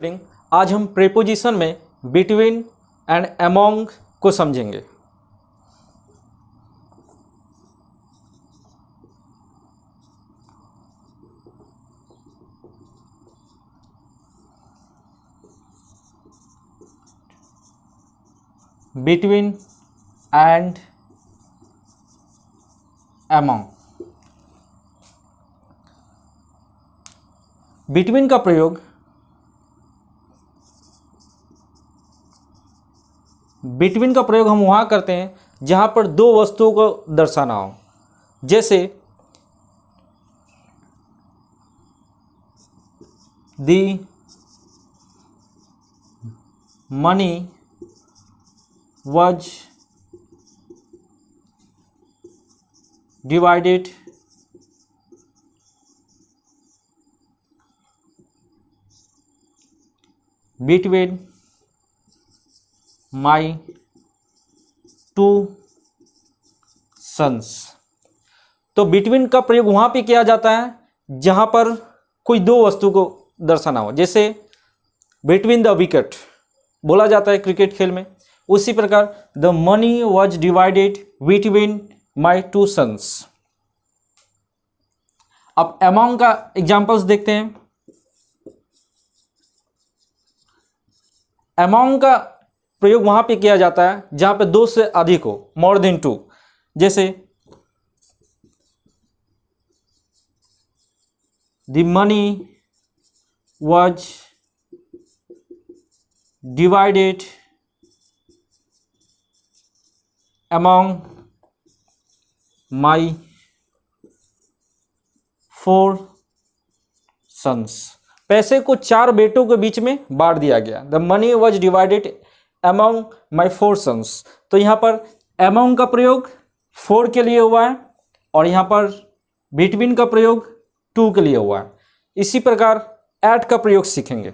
आज हम प्रीपोजिशन में बिटवीन एंड अमोंग को समझेंगे। Between and among. बिटवीन का प्रयोग हम वहाँ करते हैं जहाँ पर दो वस्तुओं को दर्शाना हो, जैसे the money was divided between my two sons। तो बिटवीन का प्रयोग वहां पे किया जाता है जहां पर कोई दो वस्तु को दर्शाना हो, जैसे बिटवीन द विकेट बोला जाता है क्रिकेट खेल में। उसी प्रकार the money was divided between my two sons. अब अमोंग का एग्जाम्पल्स देखते हैं। अमोंग का प्रयोग वहां पे किया जाता है जहां पे दो से अधिक हो, मोर देन टू, जैसे the money was divided among my four sons। पैसे को चार बेटों के बीच में बांट दिया गया। The money was divided among my four sons। तो यहाँ पर among का प्रयोग फोर के लिए हुआ है और यहाँ पर बिटवीन का प्रयोग टू के लिए हुआ है। इसी प्रकार एट का प्रयोग सीखेंगे।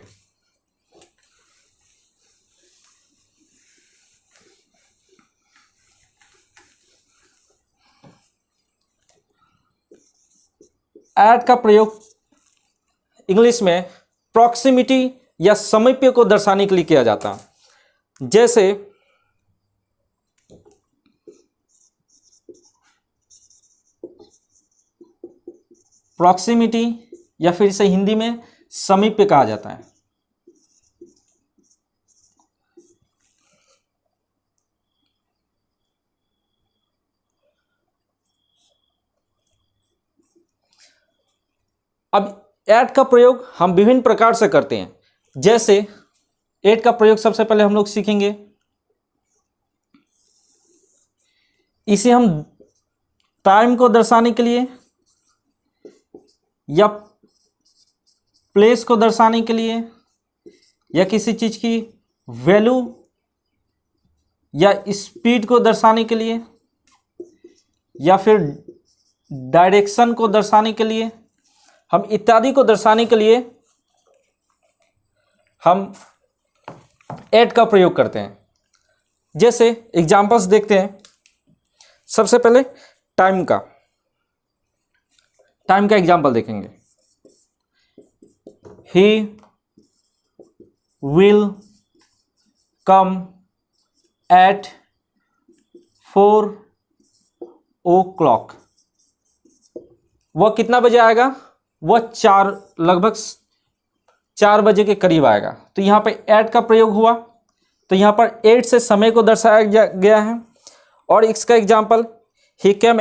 एट का प्रयोग इंग्लिश में प्रॉक्सिमिटी या समीप्य को दर्शाने के लिए किया जाता है, जैसे प्रॉक्सिमिटी या फिर इसे हिंदी में समीप्य कहा जाता है। अब एट का प्रयोग हम विभिन्न प्रकार से करते हैं, जैसे एट का प्रयोग सबसे पहले हम लोग सीखेंगे। इसे हम टाइम को दर्शाने के लिए या प्लेस को दर्शाने के लिए या किसी चीज की वैल्यू या स्पीड को दर्शाने के लिए या फिर डायरेक्शन को दर्शाने के लिए, हम इत्यादि को दर्शाने के लिए हम एट का प्रयोग करते हैं। जैसे एग्जांपल्स देखते हैं। सबसे पहले टाइम का एग्जांपल देखेंगे। He will come at 4 o'clock। वह कितना बजे आएगा? वह लगभग 4 बजे के करीब आएगा। तो यहाँ पर एट का प्रयोग हुआ, तो यहाँ पर एट से समय को दर्शाया गया है। और इसका example he came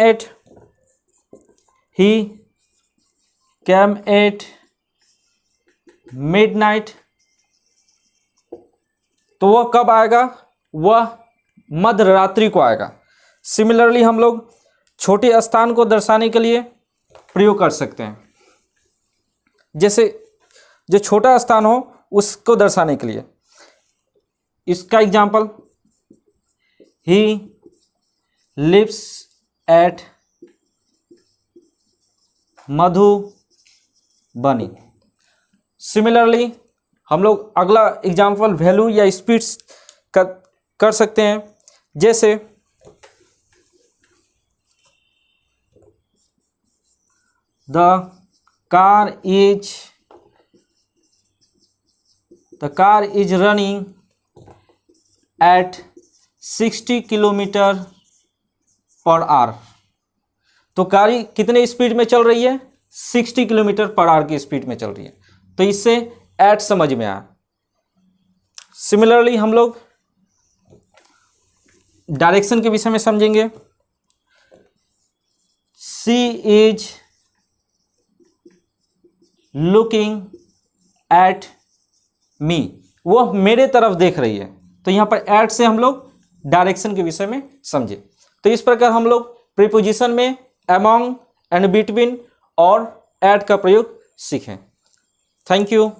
at midnight. तो वह कब आएगा? वह मध्य रात्रि को आएगा। सिमिलरली हम लोग छोटे स्थान को दर्शाने के लिए प्रयोग कर सकते हैं, जैसे जो छोटा स्थान हो उसको दर्शाने के लिए। इसका example he lives at Madhubani. Similarly हम लोग अगला एग्जाम्पल वैल्यू या स्पीड्स कर सकते हैं, जैसे the car is the car is running at 60 kilometre per hour. तो कार कितने स्पीड में चल रही है? 60 किलोमीटर पर आवर की स्पीड में चल रही है। तो इससे एट समझ में आया। सिमिलरली हम लोग डायरेक्शन के विषय में समझेंगे। She is looking at me, वो मेरे तरफ देख रही है। तो यहां पर एट से हम लोग डायरेक्शन के विषय में समझे। तो इस प्रकार हम लोग प्रीपोजिशन में अमॉन्ग एंड बिटवीन और एट का प्रयोग सीखें। Thank you.